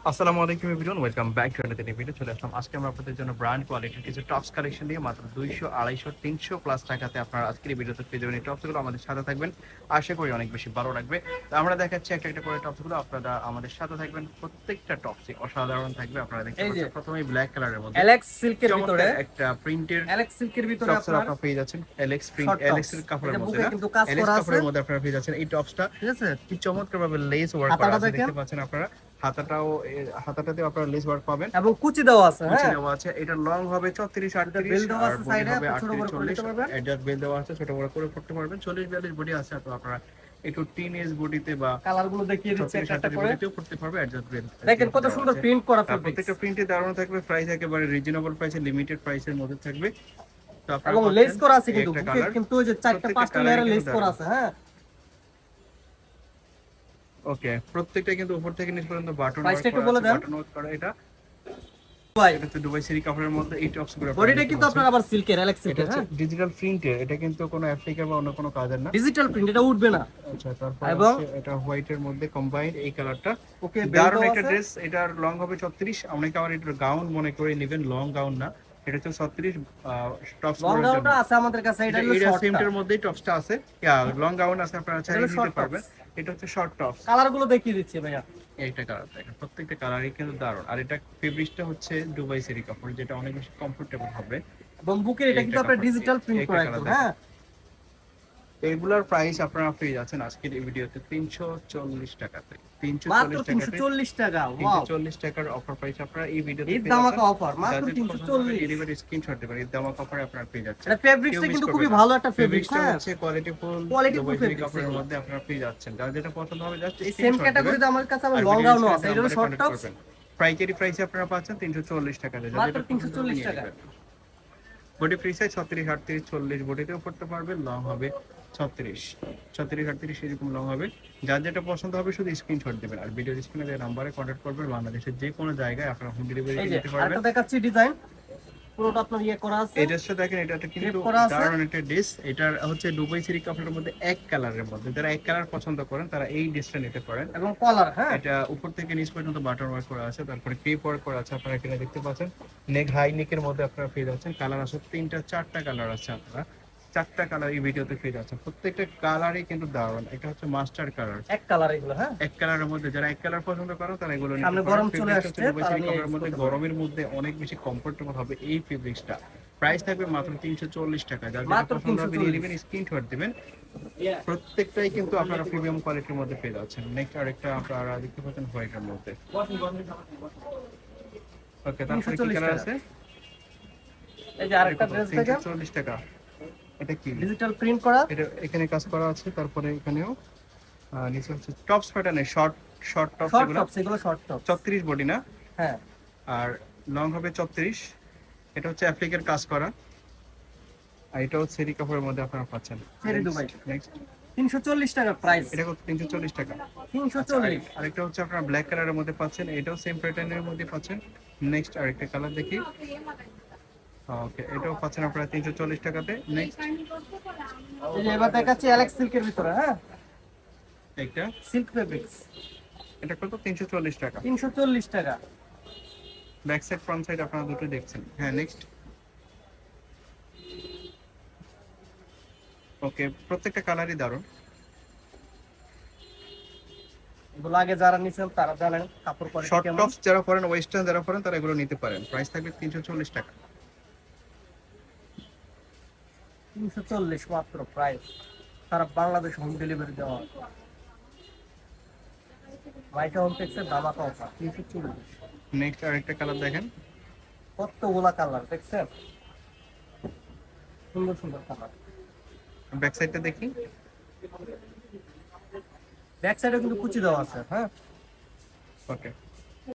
আসসালামু আলাইকুম everyone, welcome back to another video. চলে আসলাম আজকে আমরা আপনাদের জন্য ব্র্যান্ড কোয়ালিটির কিছু টপস কালেকশন নিয়ে মাত্র 200, 250, 300 প্লাস টাকাতে আপনারা আজকের এই ভিডিওতে পেয়ে যাবেন। এই টপসগুলো আমাদের সাথে থাকবেন, আশা করি অনেক বেশি ভালো লাগবে। তো আমরা দেখাচ্ছি একটা একটা করে টপসগুলো, আপনারা আমাদের সাথে থাকবেন। প্রত্যেকটা টপসই অসাধারণ থাকবে। আপনারা দেখতে পাচ্ছেন প্রথমেই ব্ল্যাক কালারের মধ্যে এলেক্স সিল্কের ভিতরে একটা প্রিন্টের এলেক্স সিল্কের ভিতরে আপনারা পেয়ে যাচ্ছেন। এলেক্স প্রিন্ট, এলেক্স এর কাপড়ের মধ্যে না, কিন্তু কাজ এলেক্স করা আছে। কাপড়ের মধ্যে আপনারা পেয়ে যাচ্ছেন এই টপসটা। ঠিক আছে, কি চমৎকার ভাবে লেস ওয়ার্ক করা আছে দেখতে পাচ্ছেন আপনারা। হাতাটাতেও আপনারা লেস ওয়ার্ক পাবেন এবং কুচি দেওয়া আছে। কুচি দেওয়া আছে। এটা লং হবে 34, 38 আর বডি হবে 38, 40। অ্যাডজাস্ট বেল দেওয়া আছে, ছোট বড় করে করতে পারবেন। 40, 42 বডি আছে, তো আপনারা একটু টিনেজ বডিতে বা কালার গুলো দেখিয়ে দিচ্ছি একটা করে বডিতেও করতে পারবে। অ্যাডজাস্ট বেল দেখেন কত সুন্দর প্রিন্ট করা ফেব্রিক। প্রত্যেকটা প্রিন্টে দারুণ থাকবে। প্রাইস একেবারে রিজনেবল প্রাইসে, লিমিটেড প্রাইসের মধ্যে থাকবে। তো আপনারা এবং লেস করা আছে কিন্তু কালার কিন্তু ওই যে 4-5টা লেয়ারে লেস করা আছে। হ্যাঁ, ওকে, প্রত্যেকটা কিন্তু উপর থেকে নিচ পর্যন্ত বাটন প্রাইসটা একটু বলে দেন। বাটন ওয়ার্ক করা। এটা ভাই এটা তো দুবাই সিরি কাপড়ের মধ্যে এই টপস গুলো বডিটা কিন্তু আপনার আবার সিল্কের এলেক্স সিল্কের। হ্যাঁ, ডিজিটাল প্রিন্টের, এটা কিন্তু কোনো অ্যাপ্লিকের বা অন্য কোনো কাজের না। ডিজিটাল প্রিন্ট, এটা উঠবে না। আচ্ছা, তারপর এবং এটা হোয়াইটের মধ্যে কম্বাইন্ড এই কালারটা। ওকে, দারুণ একটা ড্রেস। এটার লং হবে 34। অনেকে আবার এটা গাউন মনে করে নেবেন, লং গাউন না, এটা হচ্ছে 36 টপস লং করার জন্য। গাউনটা আছে আমাদের কাছে, এটা হলো শর্টটা। সেমটার মধ্যেই টপসটা আছে। লং গাউন আছে, আপনারা চাইলে নিতে পারবেন। এটা হচ্ছে শর্ট টপস। কালার গুলো দেখিয়ে দিচ্ছি ভাইয়া। এইটা কালার দেখেন, প্রত্যেকটা কালারই কিন্তু দারুণ। আর এটা ফেব্রিকটা হচ্ছে দুবাই সেরি কাপড়, যেটা অনেক বেশি কমফোর্টেবল হবে। এবং বুকের এটা কিন্তু আপনার ডিজিটাল প্রিন্ট করা একদম। হ্যাঁ, এগুলার প্রাইস আপনারা পেয়ে যাচ্ছেন আজকের এই ভিডিওতে 340 টাকাতে। 340 টাকা। ওয়াও, 340 টাকার অফার প্রাইস আপনারা এই ভিডিওতে ঈদ পেয়ে ধামাকা যাচ্ছেন। অফার মাত্র 340। ডেলিভারি স্ক্রিনশট দিবেন, ঈদ ধামাকা অফারে আপনারা পেয়ে যাচ্ছেন। এটা ফেব্রিক্সটা কিন্তু খুবই ভালো একটা ফেব্রিক্স। ফেব্রিকটা হ্যাঁ, হচ্ছে কোয়ালিটিফুল কোয়ালিটিফুল দুবাই সেরি কাপড়ের ফেব্রিক্স। মধ্যে আপনারা পেয়ে যাচ্ছেন। যার যেটা পছন্দ হবে জাস্ট এই সেম ক্যাটাগরিতে আমার কাছে আবার লং গাউনও আছে, এটা হলো শর্ট টপস। পাইকারি প্রাইসে আপনারা পাচ্ছেন 340 টাকাতে। মাত্র 340 টাকা। বডি ফ্রি সাইজ 36, 38, 40 বডিতেও পড়তে পারবে। লং হবে 36, 36, 38 এরকম লং হবে। যার যেটা পছন্দ হবে শুধু স্ক্রিনশট দিবেন, আর ভিডিও স্ক্রিনে দেওয়া নাম্বারে কন্ট্যাক্ট করবেন। বাংলাদেশের যে কোনো জায়গায় আপনারা হোম ডেলিভারি এই যে নিতে পারবেন। আরেকটা দেখাচ্ছি ডিজাইন, পুরোটা আপনার ইয়ে করা আছে। এই ড্রেসটা দেখেন, এটা কিন্তু দারুণ একটা ড্রেস। এটা হচ্ছে দুবাই সিরি কাপড়ের মধ্যে এক কালারের মধ্যে। যারা এক কালার পছন্দ করেন তারা এই ড্রেসটা নিতে পারেন। এবং কলার। হ্যাঁ, এটা উপর থেকে নিচ পর্যন্ত বাটন ওয়ার্ক করা আছে, তারপরে ক্রেপ ওয়ার্ক করা আছে। আপনারা এখানে দেখতে পাচ্ছেন নেক, হাই নেকের মধ্যে আপনারা পেয়ে যাচ্ছেন। কালার আছে 3-4টা কালার আছে। আপনারা 4টা কালার এই ভিডিওতে পেয়ে যাচ্ছেন। প্রত্যেকটা কালারই কিন্তু দারুণ। এটা হচ্ছে মাস্টার কালার, এক কালার এগুলো। হ্যাঁ, এক কালারের মধ্যে যারা এক কালার পছন্দ করো তারা এগুলো নিতে সামনে পারো। গরম চলে আসছে, দুবাই তারা সিরি নিয়ে কাপড়ের মধ্যে গরমের মধ্যে অনেক বেশি কমফোর্টেবল হবে এই ফেব্রিক্সটা। প্রাইস থাকবে মাত্র 340 টাকা। যার যেটা পছন্দ হবে নিয়ে নেবেন, স্ক্রিনশট দিবেন। প্রত্যেকটাই কিন্তু আপনারা প্রিমিয়াম কোয়ালিটির মধ্যে পেয়ে যাচ্ছেন। নেক্সট আরেকটা আপনারা দেখতে পাচ্ছেন হোয়াইটের মধ্যে। ওকে, তারপরে কি কালার আছে? এই যে আরেকটা ড্রেস দেখেন, 340 টাকা। এটা কি ডিজিটাল প্রিন্ট করা। এটা এখানে কাজ করা আছে, তারপরে এখানেও নিচে হচ্ছে টপস প্যাটার্নে শর্ট টপস। এগুলো শর্ট টপস 34 বডি না? হ্যাঁ, আর লং হবে 34। এটা হচ্ছে অ্যাপ্লিকের কাজ করা। আর এটাও সেরি কাপড়ের মধ্যে আপনারা পাচ্ছেন। সেরি দুবাই। নেক্সট 340 টাকা প্রাইস। এটা কত? 340 টাকা। 340। আরেকটা হচ্ছে আপনারা ব্ল্যাক কালারের মধ্যে পাচ্ছেন, এটাও সেম প্যাটার্নের মধ্যে পাচ্ছেন। নেক্সট আরেকটা কালার দেখি। ওকে, এটাও পাচ্ছেন আপনারা 340 টাকাতে। নেক্সট এই যে এবার দেখাচ্ছি এলেক্স সিল্কের ভিতরে। হ্যাঁ, একটা সিল্ক ফেব্রিক্স। এটা কত? 340 টাকা। 340 টাকা। ব্যাক সাইড ফ্রন্ট সাইড আপনারা দুটো দেখছেন। হ্যাঁ, নেক্সট। ওকে, প্রত্যেকটা কালারই দারুণ। এগুলো আগে যারা নিছেন তারা জানেন কাপড় কোয়ালিটি শর্ট কেমন। টপস যারা পরেন, ওয়েস্টার্ন যারা পরেন তারা এগুলো নিতে পারেন। প্রাইস থাকবে 340 টাকা। 340 মাত্র প্রাইস। সারা বাংলাদেশ হোম ডেলিভারি দেওয়া। মাইকা হোম টেক্সের ধামাকা অফার 340। নেক্সট আরেকটা কালার দেখেন। কতগুলা কালার দেখছেন, সুন্দর সুন্দর কালার। ব্যাক সাইডটা দেখি। ব্যাক সাইডে কিন্তু কুচি দেওয়া আছে। হ্যাঁ, ওকে,